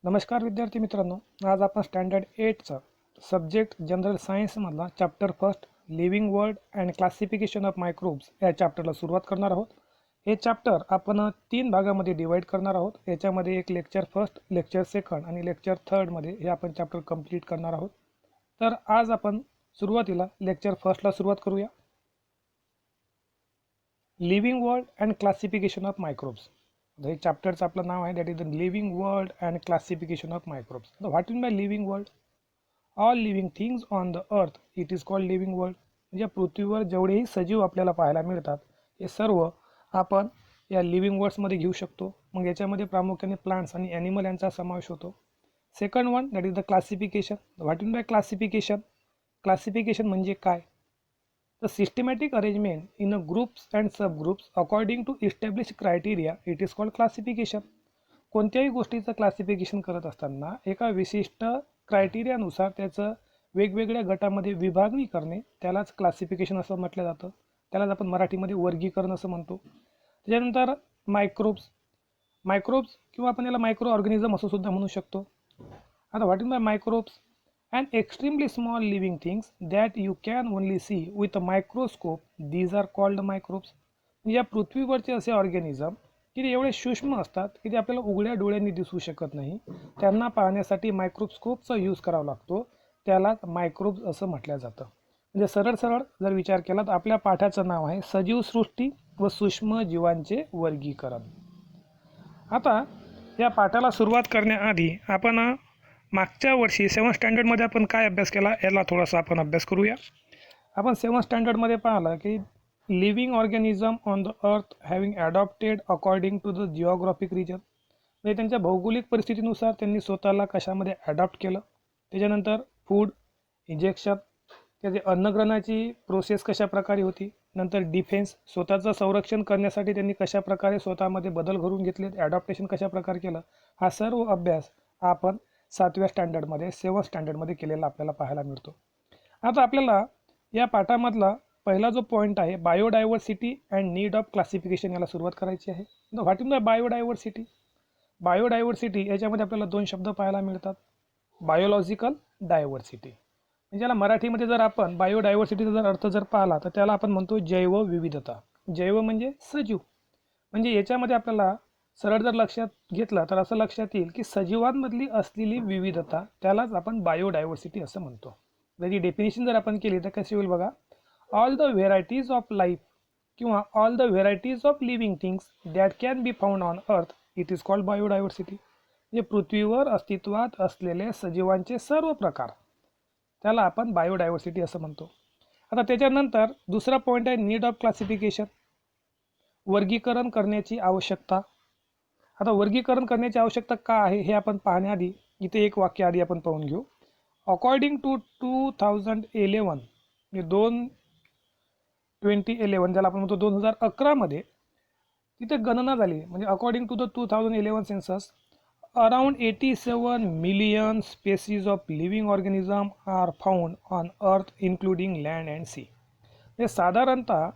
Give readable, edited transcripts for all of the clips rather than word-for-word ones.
नमस्कार विद्यार्थी मित्रांनो, आज आपण स्टँडर्ड 8चा सब्जेक्ट जनरल सायन्समधला chapter first living world and classification of microbes या चॅप्टरला सुरुवात करणार आहोत. हे चॅप्टर आपण 3 भागामध्ये डिवाईड करणार आहोत. याच्यामध्ये एक लेक्चर फर्स्ट, लेक्चर सेकंड आणि लेक्चर थर्डमध्ये हे आपण चॅप्टर कंप्लीट करणार आहोत. तर आज आपण सुरुवातीला लेक्चर फर्स्टला सुरुवात करूया. Living world and classification of microbes. हे चॅप्टरचं आपलं नाव आहे, that is the living world and classification of microbes. What in by living world? All living things on the अर्थ it is called living world. म्हणजे पृथ्वीवर जेवढेही सजीव आपल्याला पाहायला मिळतात हे सर्व आपण या लिव्हिंग वर्ल्ड्समध्ये घेऊ शकतो. मग याच्यामध्ये प्रामुख्याने प्लांट्स आणि ॲनिमल यांचा समावेश होतो. Second one, that is the classification. What in by classification? Classification म्हणजे काय? The systematic arrangement in a groups and subgroups according to established criteria, it is called classification. कोणत्याही गोष्टीचं क्लासिफिकेशन करत असताना एका विशिष्ट क्रायटेरियानुसार त्याचं वेगवेगळ्या गटामध्ये विभागणी करणे त्यालाच क्लासिफिकेशन असं म्हटलं जातं. त्यालाच आपण मराठीमध्ये वर्गीकरण असं म्हणतो. त्याच्यानंतर मायक्रोब्स किंवा आपण याला मायक्रो ऑर्गॅनिझम असं सुद्धा म्हणू शकतो. आता what is by microbes? And extremely small living things that you can only see with a microscope, these are called microbes. या पृथ्वीवरचे असे ऑर्गॅनिझम की ते एवढे सूक्ष्म असतात की ते आपल्याला उघड्या डोळ्यांनी दिसू शकत नाही. त्यांना पाहण्यासाठी मायक्रोस्कोपचा यूज करावा लागतो. त्याला मायक्रोब्स असं म्हटलं जातं. म्हणजे सरळ जर विचार केला तर आपल्या पाठाचं नाव आहे सजीवसृष्टी व सूक्ष्म जीवांचे वर्गीकरण. आता या पाठाला सुरुवात करण्याआधी आपण मागच्या वर्षी 7th स्टँडर्डमध्ये आपण काय अभ्यास केला याला थोडासा आपण अभ्यास करूया. आपण 7th स्टँडर्डमध्ये पाहिलं की living organism on the earth having adopted according to the geographic region. म्हणजे त्यांच्या भौगोलिक परिस्थितीनुसार त्यांनी स्वतःला कशामध्ये ॲडॉप्ट केलं. त्याच्यानंतर फूड इंजेक्शन, त्याचे अन्नग्रहणाची प्रोसेस कशा प्रकारे होती. नंतर डिफेन्स, स्वतःचं संरक्षण करण्यासाठी त्यांनी कशा प्रकारे स्वतःमध्ये बदल घडवून घेतले, ॲडॉप्टेशन कशा प्रकारे केलं. हा सर्व अभ्यास आपण 7व्या स्टँडर्डमध्ये 7th स्टँडर्डमध्ये केलेला आपल्याला पाहायला मिळतो. आता आपल्याला या पाठामधला पहिला जो पॉईंट आहे biodiversity and need of classification याला सुरुवात करायची आहे. What is the biodiversity? Biodiversity याच्यामध्ये आपल्याला 2 शब्द पाहायला मिळतात. बायोलॉजिकल डायव्हर्सिटी, म्हणजे याला मराठीमध्ये जर आपण बायोडायव्हर्सिटीचा जर अर्थ जर पाहिला तर त्याला आपण म्हणतो जैवविविधता. जैव म्हणजे सजीव. म्हणजे याच्यामध्ये आपल्याला सरळ जर लक्षात घेतलं तर असं लक्षात येईल की सजीवांमधली असलेली विविधता त्यालाच आपण बायोडायव्हर्सिटी असं म्हणतो. त्याची डेफिनेशन जर आपण केली तर कशी होईल बघा. All the varieties of life किंवा all the varieties of living things that can be found on earth it is called biodiversity. म्हणजे पृथ्वीवर अस्तित्वात असलेले सजीवांचे सर्व प्रकार त्याला आपण बायोडायव्हर्सिटी असं म्हणतो. आता त्याच्यानंतर दुसरा पॉईंट आहे नीड ऑफ क्लासिफिकेशन, वर्गीकरण करण्याची आवश्यकता. आता वर्गीकरण करण्याची आवश्यकता का आहे हे आपण पाहण्याआधी इथे एक वाक्य आधी आपण पाहून घेऊ. अकॉर्डिंग टू 2011 म्हणजे 2011 ज्याला आपण म्हणतो 2011मध्ये तिथे गणना झाली. म्हणजे according to the 2011 census around 87 million species of living organism are found on earth including land and sea. म्हणजे साधारणतः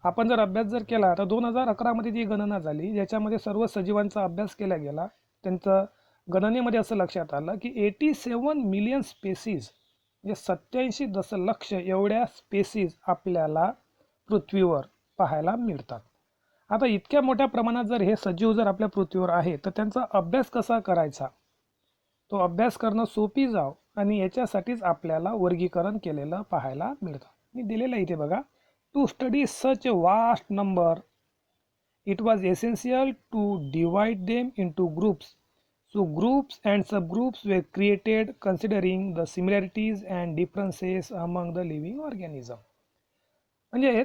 आपण जर अभ्यास जर केला तर 2011मध्ये जी गणना झाली ज्याच्यामध्ये सर्व सजीवांचा अभ्यास केला गेला, त्यांचं गणनेमध्ये असं लक्षात आलं की 87 मिलियन स्पेसीज म्हणजे 87 दशलक्ष एवढ्या स्पेसीज आपल्याला पृथ्वीवर पाहायला मिळतात. आता इतक्या मोठ्या प्रमाणात जर हे सजीव जर आपल्या पृथ्वीवर आहे तर त्यांचा अभ्यास कसा करायचा, तो अभ्यास करणं सोपी जाव आणि याच्यासाठीच आपल्याला वर्गीकरण केलेलं पाहायला मिळतं. मी दिलेलं इथे बघा. To study such a vast number, it was essential to divide them into groups. So groups and subgroups were created considering the similarities and differences among the living organism. म्हणजे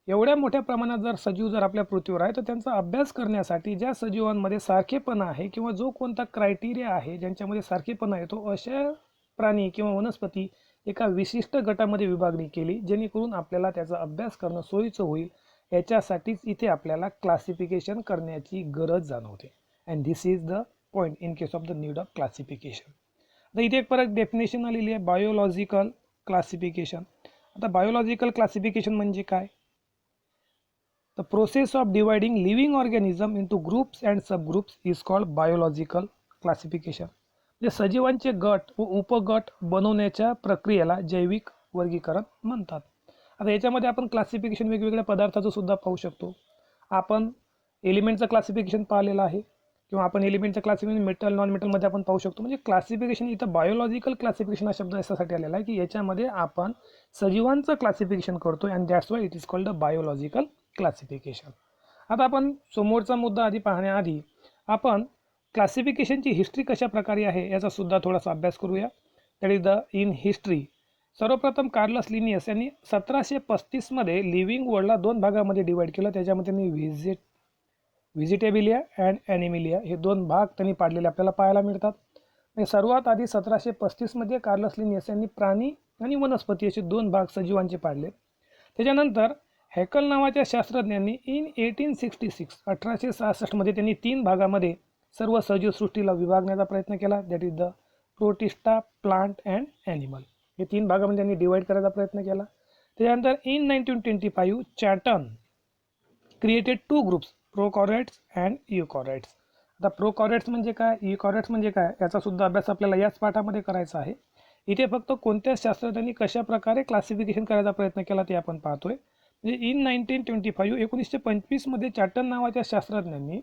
एवढ्या मोठ्या प्रमाणात जर सजीव जर आपल्या पृथ्वीवर आहे तर त्यांचा अभ्यास करण्यासाठी ज्या सजीवांमध्ये सारखेपणा आहे किंवा जो कोणता क्रायटेरिया आहे ज्यांच्यामध्ये सारखेपणा येतो अशा प्राणी किंवा वनस्पती एका विशिष्ट गटामध्ये विभागणी केली जेणेकरून आपल्याला त्याचा अभ्यास करणं सोयीचं होईल. याच्यासाठीच इथे आपल्याला क्लासिफिकेशन करण्याची गरज जाणवते. And this is the point in case of the need of classification. आता इथे एक परत डेफिनेशन आलेली आहे बायोलॉजिकल क्लासिफिकेशन. आता बायोलॉजिकल क्लासिफिकेशन म्हणजे काय? The process of dividing living organism into groups and subgroups is called biological classification. जे सजीवांचे गट व उपगट बनवण्याच्या प्रक्रियेला जैविक वर्गीकरण म्हणतात. आता याच्यामध्ये आपण क्लासिफिकेशन वेगवेगळ्या पदार्थाचं सुद्धा पाहू शकतो. आपण एलिमेंटचं क्लासिफिकेशन पाहिलेलं आहे, किंवा आपण एलिमेंटचं क्लासिफिकेशन मेटल नॉन मेटलमध्ये आपण पाहू शकतो. म्हणजे क्लासिफिकेशन इथं बायोलॉजिकल क्लासिफिकेशन हा शब्द याच्यासाठी आलेला आहे की याच्यामध्ये आपण सजीवांचं क्लासिफिकेशन करतो and that's why it is called a biological classification. आता आपण समोरचा मुद्दा आधी पाहण्याआधी आपण क्लासिफिकेशनची हिस्ट्री कशा प्रकारे आहे याचा सुद्धा थोडासा अभ्यास करूया. That is the in history. सर्वप्रथम कार्लस लिनियस यांनी 1735मध्ये लिव्हिंग वर्ल्डला 2 भागामध्ये डिवाईड केलं. त्याच्यामध्ये त्यांनी व्हिजिटेबिलिया अँड ॲनिमिलिया हे 2 भाग त्यांनी पाडलेले आपल्याला पाहायला मिळतात. आणि सर्वात आधी 1735मध्ये कार्लस लिनियस यांनी प्राणी आणि वनस्पती असे 2 भाग सजीवांचे पाडले. त्याच्यानंतर हॅकल नावाच्या शास्त्रज्ञांनी इन 1866 मध्ये त्यांनी 3 भागामध्ये सर्व सजीवसृष्टीला विभागण्याचा प्रयत्न केला. That is the protista, plant and animal. हे 3 भागामध्ये त्यांनी डिवाईड करायचा प्रयत्न केला. त्याच्यानंतर इन 1925 चॅटन क्रिएटेड 2 ग्रुप्स, प्रोकॉरेट्स अँड युकॉरेट्स. आता प्रोकॉरेट्स म्हणजे काय, युकॉरेट्स म्हणजे काय याचा सुद्धा अभ्यास आपल्याला याच पाठामध्ये करायचा आहे. इथे फक्त कोणत्या शास्त्रज्ञांनी कशा प्रकारे क्लासिफिकेशन करायचा प्रयत्न केला ते आपण पाहतोय. म्हणजे इन 1925 चॅटन नावाच्या शास्त्रज्ञांनी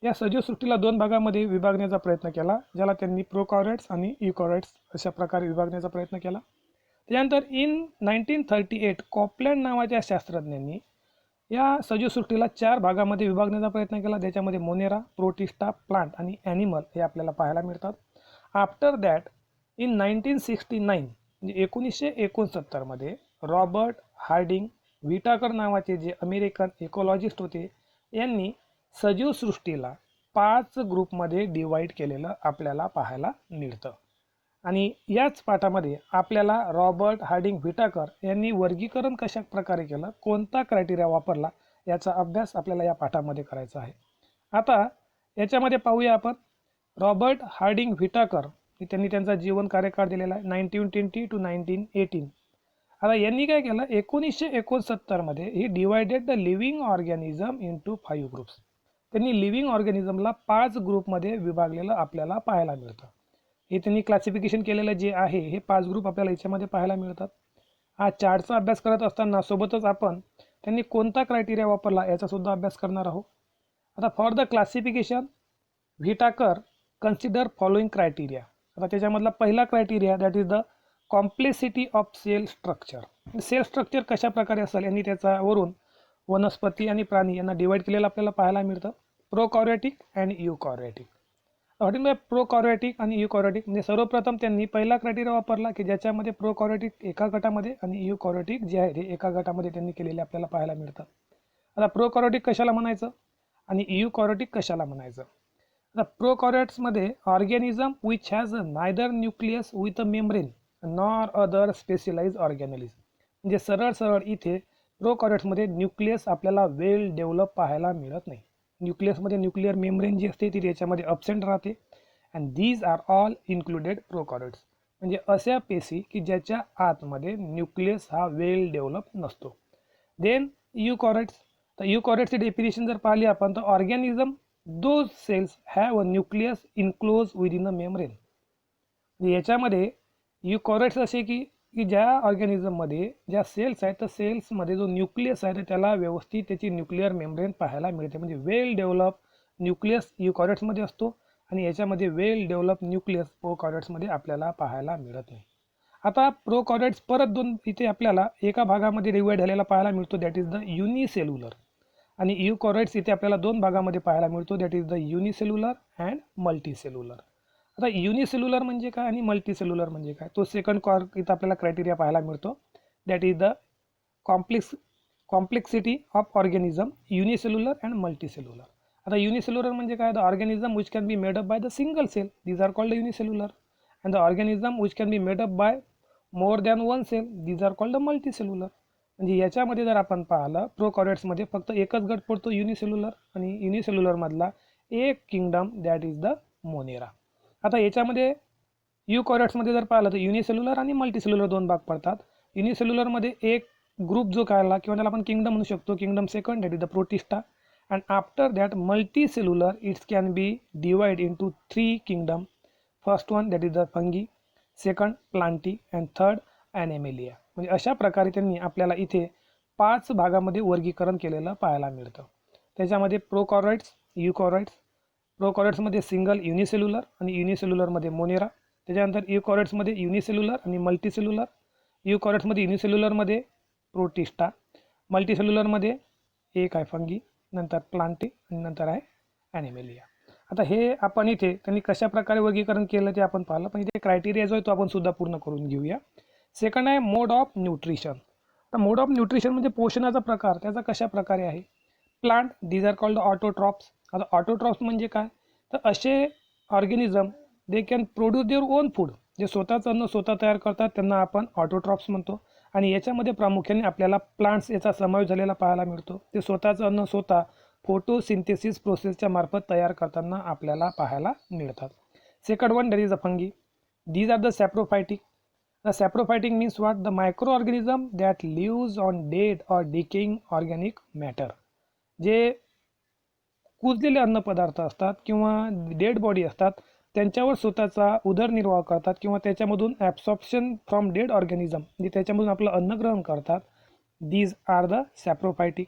या सजीवसृष्टीला 2 भागामध्ये विभागण्याचा प्रयत्न केला, ज्याला त्यांनी प्रोकॉरेट्स आणि युकॉरेट्स अशा प्रकारे विभागण्याचा प्रयत्न केला. त्यानंतर इन 1938 कॉपलँड नावाच्या शास्त्रज्ञांनी या सजीवसृष्टीला 4 भागामध्ये विभागण्याचा प्रयत्न केला. त्याच्यामध्ये मोनेरा, प्रोटिस्टा, प्लांट आणि ॲनिमल हे आपल्याला पाहायला मिळतात. आफ्टर दॅट इन 1969 म्हणजे 1969मध्ये रॉबर्ट हार्डिंग व्हिटाकर नावाचे जे अमेरिकन इकॉलॉजिस्ट होते यांनी सजीवसृष्टीला 5 ग्रुपमध्ये डिवाईड केलेलं आपल्याला पाहायला मिळतं. आणि याच पाठामध्ये आपल्याला रॉबर्ट हार्डिंग व्हिटाकर यांनी वर्गीकरण कशा प्रकारे केलं, कोणता क्रायटेरिया वापरला याचा अभ्यास आपल्याला या पाठामध्ये करायचा आहे. आता याच्यामध्ये पाहूया आपण रॉबर्ट हार्डिंग व्हिटाकर त्यांनी त्यांचा जीवन कार्यकाळ दिलेला आहे 1920 to 1918. आता यांनी काय केलं 1969मध्ये he divided the living organism into 5 groups. त्यांनी लिव्हिंग ऑर्गॅनिझमला 5 ग्रुपमध्ये विभागलेलं आपल्याला पाहायला मिळतं. हे त्यांनी क्लासिफिकेशन केलेलं जे आहे हे 5 ग्रुप आपल्याला याच्यामध्ये पाहायला मिळतात. हा चार्टचा अभ्यास करत असताना सोबतच आपण त्यांनी कोणता क्रायटेरिया वापरला याचा सुद्धा अभ्यास करणार आहोत. आता for the classification Whittaker consider following criteria. आता त्याच्यामधला पहिला criteria that is the complexity of cell structure. Cell structure कशा प्रकारे असेल यांनी त्याच्यावरून वनस्पती आणि प्राणी यांना डिवाईड केलेलं आपल्याला पाहायला मिळतं. प्रोकॉरियोटिक अँड युकॉरियोटिक. म्हणजे प्रोकॉरियोटिक आणि युकॉरियोटिक म्हणजे सर्वप्रथम त्यांनी पहिला क्रायटेरिया वापरला की ज्याच्यामध्ये प्रोकॉरियोटिक एका गटामध्ये आणि युकॉरियोटिक जे आहे ते एका गटामध्ये त्यांनी केलेले आपल्याला पाहायला मिळतं. आता प्रोकॉरियोटिक कशाला म्हणायचं आणि युकॉरियोटिक कशाला म्हणायचं. आता प्रोकॉरियोट्समध्ये organism which has neither nucleus with a membrane nor other specialise organelles. म्हणजे सरळ इथे प्रोकॉरियोट्समध्ये न्यूक्लियस आपल्याला वेल डेव्हलप पाहायला मिळत नाही. न्यूक्लियसमध्ये न्यूक्लिअर मेम्ब्रेन जी असते ती त्याच्यामध्ये अब्सेंट राहते. And these are all included prokaryotes. म्हणजे अशा पेशी की ज्याच्या आतमध्ये न्यूक्लियस हा वेल डेव्हलप नसतो. देन युकॉरियोट्स. तर युकॉरियोट्सची डेफिनेशन जर पाहिली आपण तर organism those cells have a nucleus enclose within a membrane. याच्यामध्ये युकॉरियोट्स असे की ज्या ऑर्गॅनिझममध्ये ज्या सेल्स आहेत तर सेल्समध्ये जो न्यूक्लियस आहे तर त्याला व्यवस्थित त्याची न्यूक्लिअर मेम्ब्रेन पाहायला मिळते. म्हणजे वेल डेव्हलप न्यूक्लियस युकॉरियोट्समध्ये असतो आणि याच्यामध्ये वेल डेव्हलप न्यूक्लियस प्रोकॉरियोट्समध्ये आपल्याला पाहायला मिळत नाही. आता प्रोकॉरियोट्स परत 2 इथे आपल्याला एका भागामध्ये डिवाईड झालेला पाहायला मिळतो दॅट इज द युनिसेल्युलर. आणि युकॉरियोट्स इथे आपल्याला 2 भागामध्ये पाहायला मिळतो that is the unicellular and multicellular. आता युनिसेल्युलर म्हणजे काय आणि मल्टीसेल्युलर म्हणजे काय तो सेकंड इथं आपल्याला क्रायटेरिया पाहायला मिळतो that is the complexity of organism unicellular and multicellular. आता युनिसेल्युलर म्हणजे काय the organism which can be made up by the single cell these are called unicellular. And the organism which can be made up by more than 1 cell these are called the multicellular. म्हणजे याच्यामध्ये जर आपण पाहिलं प्रोकॉरियोट्समध्ये फक्त एकच गट पडतो unicellular आणि युनिसेल्युलरमधला एक kingdom that is the Monera. आता याच्यामध्ये युकॉरियोट्समध्ये जर पाहिलं तर युनिसेल्युलर आणि मल्टीसेल्युलर 2 भाग पडतात. युनिसेल्युलरमध्ये एक ग्रुप जो काढला किंवा त्याला आपण किंगडम म्हणू शकतो, kingdom second that is the protista. And after that multicellular it's can be divide into 3 kingdom first one that is the fungi, second Plantae and third Animalia. म्हणजे अशा प्रकारे त्यांनी आपल्याला इथे 5 भागामध्ये वर्गीकरण केलेलं पाहायला मिळतं. त्याच्यामध्ये प्रोकॉरॉइड्स, युकॉरॉइड्स, प्रोकॉरॉइड्समध्ये सिंगल युनिसेल्युलर आणि युनिसेल्युलरमध्ये मोनेरा. त्याच्यानंतर युकॉरॉइड्समध्ये युनिसेल्युलर आणि मल्टीसेल्युलर. युकॉरॉइड्समध्ये युनिसेल्युलरमध्ये प्रोटिस्टा, मल्टीसेल्युलरमध्ये एक आहे फंगी, नंतर प्लांटी आणि नंतर आहे ॲनिमेलिया. आता हे आपण इथे त्यांनी कशा प्रकारे वर्गीकरण केलं ते आपण पाहिलं, पण इथे क्रायटेरिया जो आहे तो आपण सुद्धा पूर्ण करून घेऊया. सेकंड आहे मोड ऑफ न्यूट्रिशन. तर मोड ऑफ न्यूट्रिशन म्हणजे पोषणाचा प्रकार, त्याचा कशा प्रकारे आहे. Plant, these are called autotrophs. आता ऑटोट्रॉप्स म्हणजे काय, तर असे organism they can produce their own food, जे स्वतःचं अन्न स्वतः तयार करतात त्यांना आपण ऑटोट्रॉप्स म्हणतो. आणि याच्यामध्ये प्रामुख्याने आपल्याला प्लांट्स याचा समावेश झालेला पाहायला मिळतो. ते स्वतःचं अन्न स्वतः फोटोसिंथेसिस प्रोसेसच्या मार्फत तयार करताना आपल्याला पाहायला मिळतात. Second one that is a fungi. These are the saprophytic. The saprophytic means what, the micro organism that lives on dead or decaying organic matter. जे कुजलेले अन्नपदार्थ असतात किंवा डेड बॉडी असतात त्यांच्यावर स्वतःचा उदरनिर्वाह करतात किंवा त्याच्यामधून ॲब्सॉर्प्शन फ्रॉम डेड ऑर्गॅनिझम म्हणजे त्याच्यामधून आपलं अन्न ग्रहण करतात. These are the saprophytic.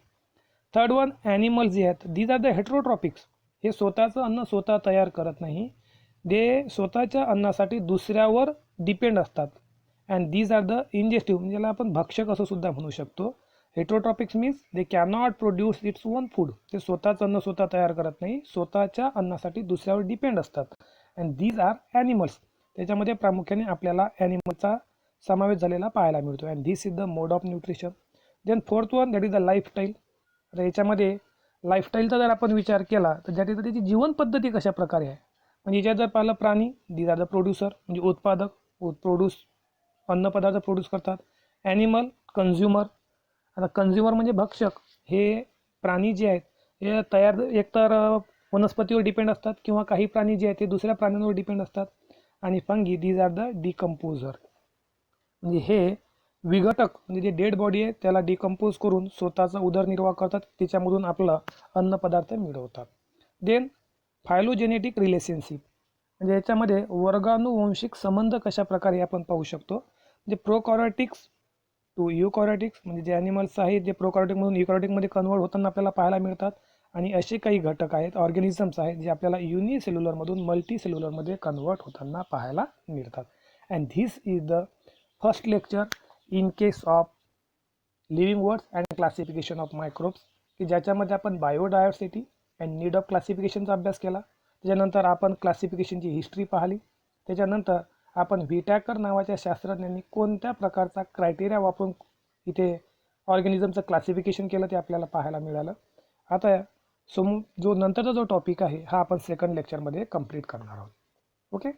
Third one animals जे आहेत, दीज आर द हेट्रोट्रॉपिक्स. हे स्वतःचं अन्न स्वतः तयार करत नाही, ते स्वतःच्या अन्नासाठी दुसऱ्यावर डिपेंड असतात. And these are the ingestive, म्हणजे ज्याला आपण भक्षक असं सुद्धा म्हणू शकतो. Heterotrophics means they cannot produce its own food. ते स्वतःचं अन्न स्वतः तयार करत नाही, स्वतःच्या अन्नासाठी दुसऱ्यावर डिपेंड असतात. And these are animals. त्याच्यामध्ये प्रामुख्याने आपल्याला ॲनिमलचा समावेश झालेला पाहायला मिळतो. And this is the mode of nutrition. Then fourth one that is the lifestyle. तर याच्यामध्ये लाईफस्टाईलचा जर आपण विचार केला तर ज्याची त्याची जीवन पद्धती कशा प्रकारे आहे. म्हणजे याच्यात जर पाहिलं प्राणी, दीज आर द प्रोड्युसर म्हणजे उत्पादक, प्रोड्यूस अन्नपदार्थ प्रोड्यूस करतात. Animal consumer. आता कन्झ्युमर म्हणजे भक्षक. हे प्राणी जे आहेत हे तयार एकतर वनस्पतीवर डिपेंड असतात किंवा काही प्राणी जे आहेत ते दुसऱ्या प्राण्यांवर डिपेंड असतात. आणि fungi these are the decomposer. म्हणजे हे विघटक म्हणजे जे डेड बॉडी आहे त्याला डिकम्पोज करून स्वतःचा उदरनिर्वाह करतात, त्याच्यामधून आपलं अन्नपदार्थ मिळवतात. देन फायलोजेनेटिक रिलेशनशिप म्हणजे याच्यामध्ये वर्गानुवंशिक संबंध कशा प्रकारे आपण पाहू शकतो. म्हणजे प्रोकॉरॉटिक्स टू युकॉरॉटिक्स म्हणजे जे ॲनिमल्स आहेत जे प्रोकॉरॉटिकमधून युकॉरॉटिकमध्ये कन्वर्ट होताना आपल्याला पाहायला मिळतात. आणि असे काही घटक आहेत, ऑर्गॅनिझम्स आहेत जे आपल्याला युनिसेल्युलरमधून मल्टीसेल्युलरमध्ये कन्वर्ट होताना पाहायला मिळतात. And this is the first lecture in case of living words and classification of microbes, की ज्याच्यामध्ये आपण बायोडायव्हर्सिटी अँड नीड ऑफ क्लासिफिकेशनचा अभ्यास केला. त्याच्यानंतर आपण क्लासिफिकेशनची हिस्ट्री पाहिली. त्याच्यानंतर आपण व्हिटॅकर नावाच्या शास्त्रज्ञांनी कोणत्या प्रकारचा क्रायटेरिया वापरून इथे ऑर्गॅनिझमचं क्लासिफिकेशन केलं ते आपल्याला पाहायला मिळालं. आता जो नंतरचा जो टॉपिक आहे हा आपण सेकंड लेक्चरमध्ये कंप्लीट करणार आहोत. ओके.